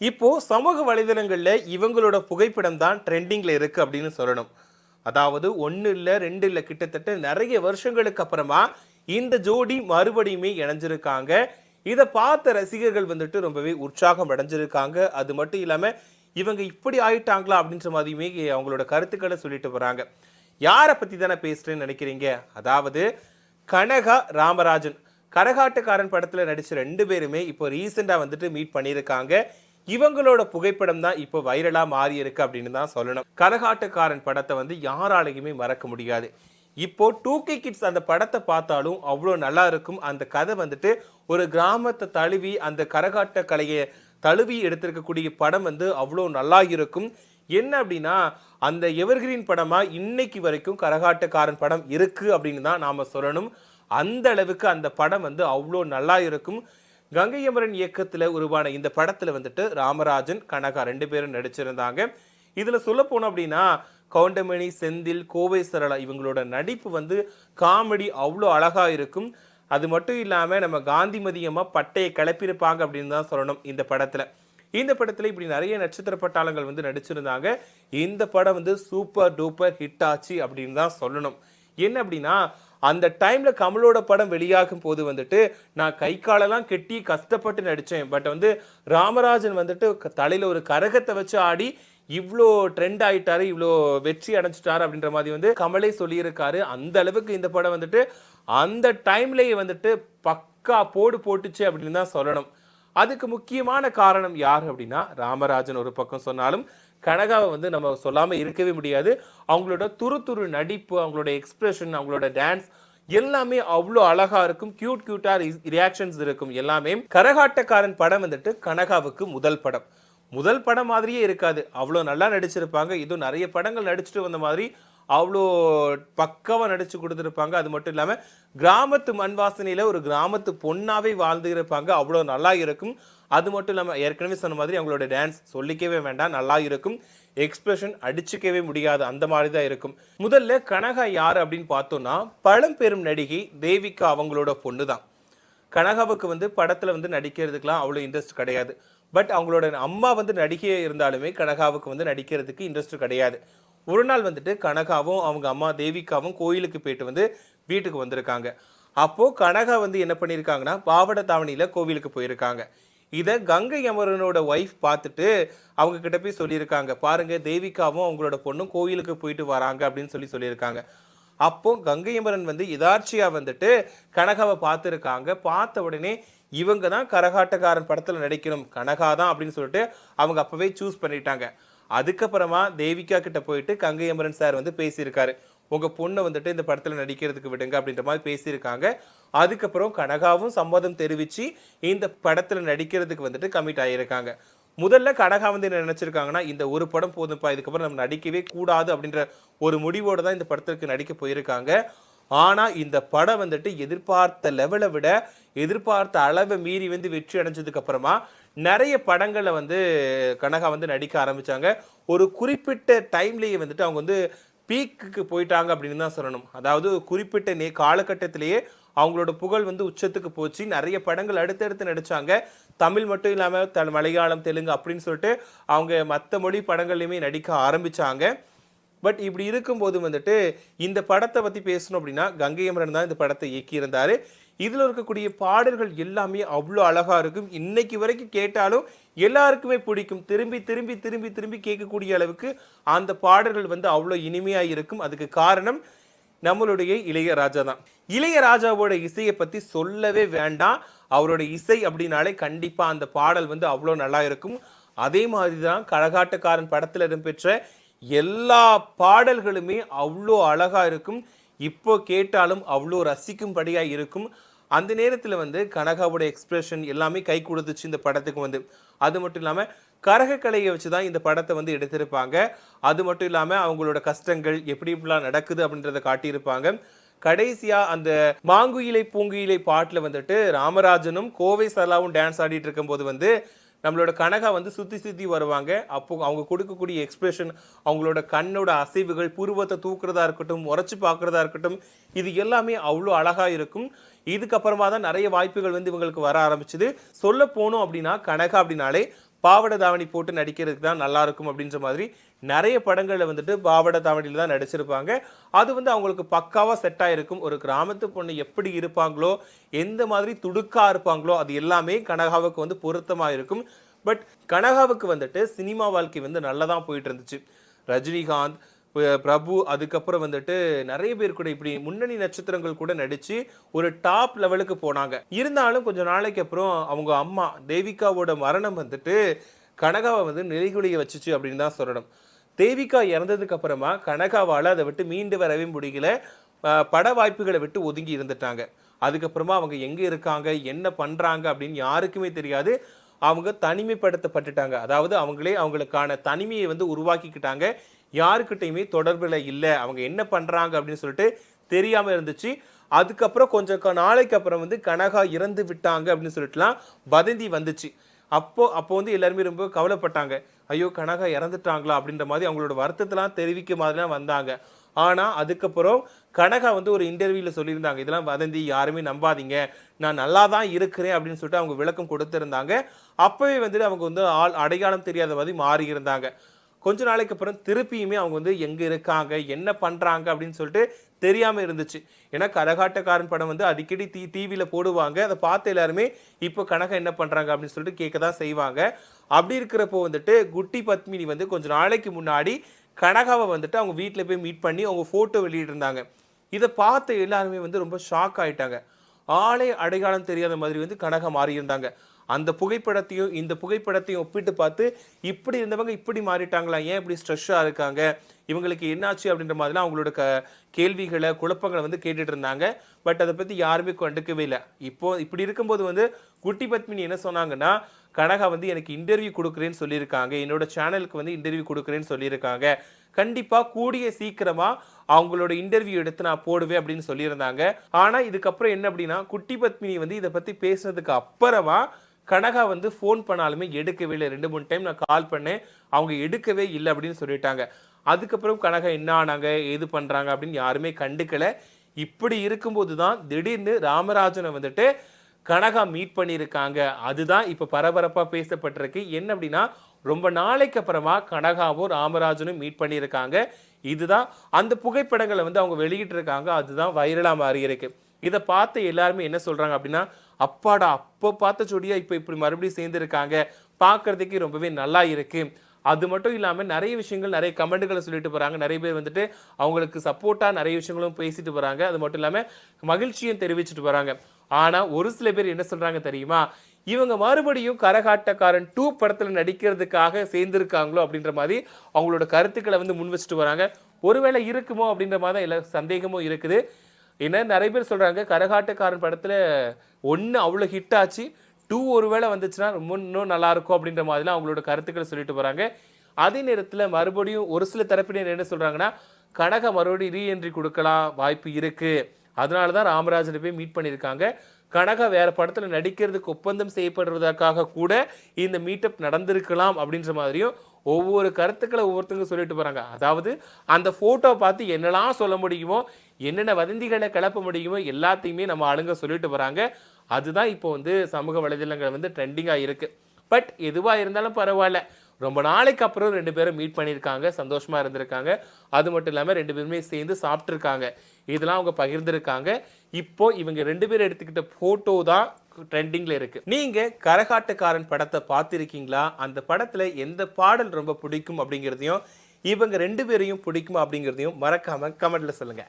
இப்போ சமூக வலைதளங்கள்ல இவங்களோட புகைப்படம் தான் ட்ரெண்டிங்ல இருக்கு அப்படின்னு சொல்லணும். அதாவது 1 இல்ல 2 இல்ல கிட்டத்தட்ட நிறைய வருஷங்களுக்கு அப்புறமா இந்த ஜோடி மறுபடியுமே இணைஞ்சிருக்காங்க. இத பார்த்த ரசிகர்கள் வந்துட்டு ரொம்பவே உற்சாகம் அடைஞ்சிருக்காங்க. அது மட்டும் இல்லாம இவங்க இப்படி ஆயிட்டாங்களா அப்படின்ற மாதிரியுமே அவங்களோட கருத்துக்களை சொல்லிட்டு வராங்க. யார பத்தி தானே பேசுறேன்னு நினைக்கிறீங்க? அதாவது கனகா ராமராஜன். கரகாட்டக்காரன் படத்துல நடிச்ச 2 பேருமே இப்போ ரீசெண்டா வந்துட்டு மீட் பண்ணியிருக்காங்க. இவங்களோட புகைப்படம் தான் இப்போ வைரலா மாறி இருக்கு அப்படின்னு தான் சொல்லணும். கரகாட்டக்காரன் படத்தை வந்து யாராலையுமே மறக்க முடியாது. இப்போ 2K கிட்ஸ் அந்த படத்தை பார்த்தாலும் அவ்வளோ நல்லா இருக்கும். அந்த கதை வந்துட்டு ஒரு கிராமத்தை தழுவி அந்த கரகாட்ட கலையை தழுவி எடுத்திருக்கக்கூடிய படம் வந்து அவ்வளோ நல்லா இருக்கும். என்ன அப்படின்னா அந்த எவர்கிரீன் படமா இன்னைக்கு வரைக்கும் கரகாட்டக்காரன் படம் இருக்கு அப்படின்னு தான் நாம சொல்லணும். அந்த அளவுக்கு அந்த படம் வந்து அவ்வளோ நல்லா இருக்கும். கங்கை அமரன் இயக்கத்துல உருவான இந்த படத்துல வந்துட்டு ராமராஜன் கனகா 2 பேரும் நடிச்சிருந்தாங்க. இதுல சொல்ல போனோம் அப்படின்னா கவுண்டமணி, செந்தில், கோவை சரளா இவங்களோட நடிப்பு வந்து காமெடி அவ்வளோ அழகா இருக்கும். அது மட்டும் இல்லாம நம்ம காந்திமதி அம்மா பட்டையை கிளப்பியிருப்பாங்க அப்படின்னு தான் சொல்லணும் இந்த படத்துல. இந்த படத்துல இப்படி நிறைய நட்சத்திர பட்டாளங்கள் வந்து நடிச்சிருந்தாங்க. இந்த படம் வந்து சூப்பர் டூப்பர் ஹிட் ஆச்சு அப்படின்னு தான் சொல்லணும். என்ன அப்படின்னா அந்த டைம்ல கமலோட படம் வெளியாகும் போது வந்துட்டு நான் கை காலெல்லாம் கெட்டி கஷ்டப்பட்டு நடிச்சேன். பட் வந்து ராமராஜன் வந்துட்டு தலையில ஒரு கரகத்தை வச்சு ஆடி இவ்வளோ ட்ரெண்ட் ஆயிட்டாரு, இவ்வளோ வெற்றி அடைஞ்சிட்டாரு அப்படின்ற மாதிரி வந்து கமலே சொல்லியிருக்காரு. அந்த அளவுக்கு இந்த படம் வந்துட்டு அந்த டைம்லயே வந்துட்டு பக்கா போடு போட்டுச்சு அப்படின்னு தான் சொல்லணும். அதுக்கு முக்கியமான காரணம் யார் அப்படின்னா ராமராஜன் ஒரு பக்கம் சொன்னாலும் கனகாவை வந்து நம்ம சொல்லாம இருக்கவே முடியாது. அவங்களோட துரு துரு நடிப்பு, அவங்களோட எக்ஸ்பிரஷன், அவங்களோட டான்ஸ் எல்லாமே அவ்வளோ அழகா இருக்கும். கியூட்டா ரியாக்ஷன்ஸ் இருக்கும். எல்லாமே கரகாட்டக்காரன் படம் வந்துட்டு கனகாவுக்கு முதல் படம் மாதிரியே இருக்காது. அவ்வளோ நல்லா நடிச்சிருப்பாங்க. இதுவும் நிறைய படங்கள் நடிச்சுட்டு வந்த மாதிரி அவ்வளோ பக்காவா நடிச்சு கொடுத்துருப்பாங்க. அது மட்டும் இல்லாம கிராமத்து மண் வாசனையில ஒரு கிராமத்து பொண்ணாவே வாழ்ந்து இருப்பாங்க. அவ்வளோ நல்லா இருக்கும். அது மட்டும் இல்லாம ஏற்கனவே சொன்ன மாதிரி அவங்களோட டான்ஸ் சொல்லிக்கவே வேண்டாம், நல்லா இருக்கும். எக்ஸ்பிரஷன் அடிச்சுக்கவே முடியாது, அந்த மாதிரி தான் இருக்கும். முதல்ல கனகா யார் அப்படின்னு பார்த்தோம்னா பழம்பெரும் நடிகை தேவிகா அவங்களோட பொண்ணு தான். கனகாவுக்கு வந்து படத்துல வந்து நடிக்கிறதுக்கெல்லாம் அவ்வளோ இன்ட்ரெஸ்ட் கிடையாது. பட் அவங்களோட அம்மா வந்து நடிகை இருந்தாலுமே கனகாவுக்கு வந்து நடிக்கிறதுக்கு இன்ட்ரெஸ்ட் கிடையாது. ஒரு நாள் வந்துட்டு கனகாவும் அவங்க அம்மா தேவிகாவும் கோயிலுக்கு போயிட்டு வந்து வீட்டுக்கு வந்திருக்காங்க. அப்போ கனகா வந்து என்ன பண்ணியிருக்காங்கன்னா பாவட தாவணியில கோவிலுக்கு போயிருக்காங்க. இதை கங்கை அமரனோட ஒய்ஃப் பார்த்துட்டு அவங்க கிட்ட போய் சொல்லியிருக்காங்க, பாருங்க தேவிகாவும் அவங்களோட பொண்ணும் கோயிலுக்கு போயிட்டு வராங்க அப்படின்னு சொல்லியிருக்காங்க. அப்போ கங்கை அமரன் வந்து எதார்ச்சியா வந்துட்டு கனகாவை பார்த்துருக்காங்க. பார்த்த உடனே இவங்க தான் கரகாட்டக்காரன் படத்துல நடிக்கணும், கனகா தான் அப்படின்னு சொல்லிட்டு அவங்க அப்பவே சூஸ் பண்ணிட்டாங்க. அதுக்கப்புறமா தேவிகா கிட்ட போயிட்டு கங்கை அமரன் சார் வந்து பேசியிருக்காரு, உங்க பொண்ணை வந்துட்டு இந்த படத்துல நடிக்கிறதுக்கு விடுங்க அப்படின்ற மாதிரி பேசியிருக்காங்க. அதுக்கப்புறம் கனகாவும் சம்மதம் தெரிவிச்சு இந்த படத்துல நடிக்கிறதுக்கு வந்துட்டு கமிட் ஆகியிருக்காங்க. முதல்ல கனகா வந்து என்ன நினைச்சிருக்காங்கன்னா இந்த ஒரு படம் போதும்ப்பா, இதுக்கப்புறம் நம்ம நடிக்கவே கூடாது அப்படின்ற ஒரு முடிவோடு தான் இந்த படத்திற்கு நடிக்க போயிருக்காங்க. ஆனா இந்த படம் வந்துட்டு எதிர்பார்த்த லெவலை விட எதிர்பார்த்த அளவை மீறி வந்து வெற்றி அடைஞ்சதுக்கு அப்புறமா நிறைய படங்களை வந்து கனகா வந்து நடிக்க ஆரம்பிச்சாங்க. ஒரு குறிப்பிட்ட டைம்லேயே வந்துட்டு அவங்க வந்து பீக்குக்கு போயிட்டாங்க அப்படின்னு தான் சொல்லணும். அதாவது குறிப்பிட்ட காலகட்டத்திலேயே அவங்களோட புகழ் வந்து உச்சத்துக்கு போச்சு. நிறைய படங்கள் அடுத்தடுத்து நடிச்சாங்க. தமிழ் மட்டும் இல்லாமல் மலையாளம், தெலுங்கு அப்படின்னு சொல்லிட்டு அவங்க மற்ற மொழி படங்கள்லையுமே நடிக்க ஆரம்பிச்சாங்க. பட் இப்படி இருக்கும்போது வந்துட்டு இந்த படத்தை பற்றி பேசணும் அப்படின்னா கங்கை அமரன் தான் இந்த படத்தை இயக்கியிருந்தாரு. இதில் இருக்கக்கூடிய பாடல்கள் எல்லாமே அவ்வளோ அழகா இருக்கும். இன்னைக்கு வரைக்கும் கேட்டாலும் எல்லாருக்குமே பிடிக்கும். திரும்பி திரும்பி திரும்பி திரும்பி கேட்கக்கூடிய அளவுக்கு அந்த பாடல்கள் வந்து அவ்வளோ இனிமையா இருக்கும். அதுக்கு காரணம் நம்மளுடைய இளையராஜா தான். இளையராஜாவோட இசையை பத்தி சொல்லவே வேண்டாம். அவரோட இசை அப்படின்னாலே கண்டிப்பா அந்த பாடல் வந்து அவ்வளோ நல்லா இருக்கும். அதே மாதிரிதான் கரகாட்டக்காரன் படத்துல இடம்பெற்ற எல்லா பாடல்களுமே அவ்வளோ அழகா இருக்கும். இப்போ கேட்டாலும் அவ்வளோ ரசிக்கும்படியா இருக்கும். அந்த நேரத்தில் வந்து கனகாவோட எக்ஸ்பிரஷன் எல்லாமே கை கொடுத்துச்சு இந்த படத்துக்கு வந்து. அது மட்டும் இல்லாமல் கரகக்கலையை வச்சு தான் இந்த படத்தை வந்து எடுத்திருப்பாங்க. அது மட்டும் இல்லாமல் அவங்களோட கஷ்டங்கள் எப்படி இப்படிலாம் நடக்குது அப்படின்றத காட்டியிருப்பாங்க. கடைசியா அந்த மாங்குயிலை பூங்குயிலை பாட்டுல வந்துட்டு ராமராஜனும் கோவை சரளாவும் டான்ஸ் ஆடிட்டு இருக்கும் போது வந்து நம்மளோட கனகா வந்து சுத்தி சுத்தி வருவாங்க. அப்போ அவங்க கொடுக்கக்கூடிய எக்ஸ்பிரஷன், அவங்களோட கண்ணோட அசைவுகள், புருவத்தை தூக்குறதா இருக்கட்டும், உரைச்சு பார்க்கறதா இருக்கட்டும், இது எல்லாமே அவ்வளோ அழகா இருக்கும். இதுக்கப்புறமா தான் நிறைய வாய்ப்புகள் வந்து இவங்களுக்கு வர ஆரம்பிச்சுது. சொல்ல போனோம் அப்படின்னா கனகா அப்படின்னாலே பாவாடை தாவணி போட்டு நடிக்கிறதுக்கு தான் நல்லா இருக்கும் அப்படின்ற மாதிரி நிறைய படங்கள்ல வந்துட்டு பாவாடை தாவணியில தான் நடிச்சிருப்பாங்க. அது வந்து அவங்களுக்கு பக்காவா செட் ஆயிருக்கும். ஒரு கிராமத்து பொண்ணு எப்படி இருப்பாங்களோ, எந்த மாதிரி துடுக்கா இருப்பாங்களோ, அது எல்லாமே கனகாவுக்கு வந்து பொருத்தமா இருக்கும். பட் கனகாவுக்கு வந்துட்டு சினிமா வாழ்க்கை வந்து நல்லா தான் போயிட்டு இருந்துச்சு. ரஜினிகாந்த், பிரபு, அதுக்கப்புறம் வந்துட்டு நிறைய பேர் கூட இப்படி முன்னணி நட்சத்திரங்கள் கூட நடிச்சு ஒரு டாப் லெவலுக்கு போனாங்க. இருந்தாலும் கொஞ்ச நாளைக்கு அப்புறம் அவங்க அம்மா தேவிகாவோட மரணம் வந்துட்டு கனகாவை வந்து நிலைகுலிய வச்சுச்சு அப்படின்னு தான் சொல்லணும். தேவிகா இறந்ததுக்கு அப்புறமா கனகாவால அதை விட்டு மீண்டு வரவே முடியல. பட வாய்ப்புகளை விட்டு ஒதுங்கி இருந்துட்டாங்க. அதுக்கப்புறமா அவங்க எங்க இருக்காங்க, என்ன பண்றாங்க அப்படின்னு யாருக்குமே தெரியாது. அவங்க தனிமைப்படுத்தப்பட்டுட்டாங்க. அதாவது அவங்களே அவங்களுக்கான தனிமையை வந்து உருவாக்கிக்கிட்டாங்க. யாருக்கிட்டையுமே தொடர்புல இல்ல. அவங்க என்ன பண்றாங்க அப்படின்னு சொல்லிட்டு தெரியாம இருந்துச்சு. அதுக்கப்புறம் கொஞ்சம் நாளைக்கு அப்புறம் வந்து கனகா இறந்து விட்டாங்க அப்படின்னு சொல்லிட்டுலாம் வதந்தி வந்துச்சு. அப்போ அப்போ வந்து எல்லாருமே ரொம்ப கவலைப்பட்டாங்க. ஐயோ கனகா இறந்துட்டாங்களா அப்படின்ற மாதிரி அவங்களோட வருத்தத்தெல்லாம் தெரிவிக்க மாதிரிலாம் வந்தாங்க. ஆனா அதுக்கப்புறம் கனகா வந்து ஒரு இன்டர்வியூல சொல்லியிருந்தாங்க, இதெல்லாம் வதந்தி, யாருமே நம்பாதீங்க, நான் நல்லா தான் இருக்கிறேன் அப்படின்னு சொல்லிட்டு அவங்க விளக்கம் கொடுத்திருந்தாங்க. அப்பவே வந்துட்டு அவங்க வந்து அடையாளம் தெரியாத மாதிரி மாறி இருந்தாங்க. கொஞ்ச நாளைக்கு அப்புறம் திருப்பியுமே அவங்க வந்து எங்க இருக்காங்க, என்ன பண்றாங்க அப்படின்னு சொல்லிட்டு தெரியாம இருந்துச்சு. ஏன்னா கரகாட்டக்காரன் படம் வந்து அடிக்கடி டிவியில போடுவாங்க. அதை பார்த்து எல்லாருமே இப்போ கனகா என்ன பண்றாங்க அப்படின்னு சொல்லிட்டு கேட்க தான் செய்வாங்க. அப்படி இருக்கிறப்போ வந்துட்டு குட்டி பத்மினி வந்து கொஞ்ச நாளைக்கு முன்னாடி கனகாவை வந்துட்டு அவங்க வீட்டில் போய் மீட் பண்ணி அவங்க போட்டோ வெளியிட்டிருந்தாங்க. இதை பார்த்து எல்லாருமே வந்து ரொம்ப ஷாக் ஆயிட்டாங்க. ஆளே அடையாளம் தெரியாத மாதிரி வந்து கனகா மாறி இருந்தாங்க. அந்த புகைப்படத்தையும் இந்த புகைப்படத்தையும் ஒப்பிட்டு பார்த்து இப்படி இருந்தவங்க இப்படி மாறிட்டாங்களா, ஏன் இப்படி ஸ்ட்ரெஸ்ஸாக இருக்காங்க, இவங்களுக்கு என்னாச்சு அப்படின்ற மாதிரிலாம் அவங்களோட கேள்விகளை குழப்பங்களை வந்து கேட்டுட்டு இருந்தாங்க. பட் அதை பற்றி யாருமே கண்டுக்கவே இல்லை. இப்போ இப்படி இருக்கும்போது வந்து குட்டி பத்மினி என்ன சொன்னாங்கன்னா, கனகா வந்து எனக்கு இன்டர்வியூ கொடுக்குறேன்னு சொல்லியிருக்காங்க, என்னோட சேனலுக்கு வந்து இன்டர்வியூ கொடுக்குறேன்னு சொல்லியிருக்காங்க, கண்டிப்பாக கூடிய சீக்கிரமா அவங்களோட இன்டர்வியூ எடுத்து நான் போடுவேன் அப்படின்னு சொல்லியிருந்தாங்க. ஆனால் இதுக்கப்புறம் என்ன அப்படின்னா, குட்டி பத்மினி வந்து இதை பற்றி பேசுனதுக்கு அப்புறமா கனகா வந்து ஃபோன் பண்ணாலுமே எடுக்கவே இல்லை. 2-3 டைம் நான் கால் பண்ணேன், அவங்க எடுக்கவே இல்லை அப்படின்னு சொல்லிட்டாங்க. அதுக்கப்புறம் கனகா என்ன ஆனாங்க, ஏது பண்றாங்க அப்படின்னு யாருமே கண்டுக்கல. இப்படி இருக்கும்போது தான் திடீர்னு ராமராஜனை வந்துட்டு கனகா மீட் பண்ணியிருக்காங்க. அதுதான் இப்ப பரபரப்பா பேசப்பட்டிருக்கு. என்ன அப்படின்னா, ரொம்ப நாளைக்கு அப்புறமா கனகாவும் ராமராஜனும் மீட் பண்ணியிருக்காங்க. இதுதான் அந்த புகைப்படங்களை வந்து அவங்க வெளியிட்டு இருக்காங்க. அதுதான் வைரலா மாறி இருக்கு. இதை பார்த்து எல்லாருமே என்ன சொல்றாங்க அப்படின்னா, அப்பாடா அப்போ பார்த்த ஜோடியா இப்போ இப்படி மறுபடியும் சேர்ந்துருக்காங்க, பார்க்கறதுக்கே ரொம்பவே நல்லா இருக்கு. அது மட்டும் இல்லாம நிறைய விஷயங்கள், நிறைய கமெண்ட்களை சொல்லிட்டு போறாங்க. நிறைய பேர் வந்துட்டு அவங்களுக்கு சப்போர்ட்டா நிறைய விஷயங்களும் பேசிட்டு போறாங்க. அது மட்டும் இல்லாம மகிழ்ச்சியும் தெரிவிச்சுட்டு போறாங்க. ஆனா ஒரு சில பேர் என்ன சொல்றாங்க தெரியுமா, இவங்க மறுபடியும் கரகாட்டக்காரன் 2 படத்துல நடிக்கிறதுக்காக சேர்ந்திருக்காங்களோ அப்படின்ற மாதிரி அவங்களோட கருத்துக்களை வந்து முன் வச்சுட்டு வராங்க. ஒருவேளை இருக்குமோ அப்படின்ற மாதிரி தான் எல்லா சந்தேகமும் இருக்குது. ஏன்னா நிறைய பேர் சொல்றாங்க கரகாட்டக்காரன் படத்துல 1 அவ்வளோ ஹிட் ஆச்சு, 2 ஒருவேளை வந்துச்சுன்னா ரொம்ப இன்னும் நல்லா இருக்கும் அப்படின்ற மாதிரிலாம் அவங்களோட கருத்துக்களை சொல்லிட்டு போறாங்க. அதே நேரத்துல மறுபடியும் ஒரு சில தரப்பினர் என்ன சொல்றாங்கன்னா, கனகா மறுபடியும் ரீஎன்ட்ரி கொடுக்கலாம் வாய்ப்பு இருக்கு, அதனால தான் ராமராஜனை போய் மீட் பண்ணியிருக்காங்க, கனகா வேற படத்துல நடிக்கிறதுக்கு ஒப்பந்தம் செய்யப்படுவதற்காக கூட இந்த மீட்டப் நடந்திருக்கலாம் அப்படின்ற மாதிரியும் ஒவ்வொரு கருத்துக்களை ஒவ்வொருத்தங்க சொல்லிட்டு போறாங்க. அதாவது அந்த போட்டோ பார்த்து என்னெல்லாம் சொல்ல முடியுமோ, என்னென்ன வதந்திகளை கிளப்ப முடியுமோ எல்லாத்தையுமே நம்ம ஆளுங்க சொல்லிட்டு வராங்க. அதுதான் இப்போ வந்து சமூக வலைதளங்கள் வந்து ட்ரெண்டிங்கா இருக்கு. பட் எதுவா இருந்தாலும் பரவாயில்ல, ரொம்ப நாளைக்கு அப்புறம் 2 பேரும் மீட் பண்ணியிருக்காங்க, சந்தோஷமா இருந்திருக்காங்க. அது மட்டும் இல்லாம 2 பேருமே சேர்ந்து சாப்பிட்டுருக்காங்க. இதெல்லாம் அவங்க பகிர்ந்திருக்காங்க. இப்போ இவங்க 2 பேரும் எடுத்துக்கிட்ட போட்டோ தான் ட்ரெண்டிங்ல இருக்கு. நீங்க கரகாட்டக்காரன் படத்தை பார்த்திருக்கீங்களா? அந்த படத்துல எந்த பாடல் ரொம்ப பிடிக்கும் அப்படிங்கிறதையும், இவங்க 2 பேரையும் பிடிக்குமா அப்படிங்கிறதையும் மறக்காம கமெண்ட்ல சொல்லுங்க.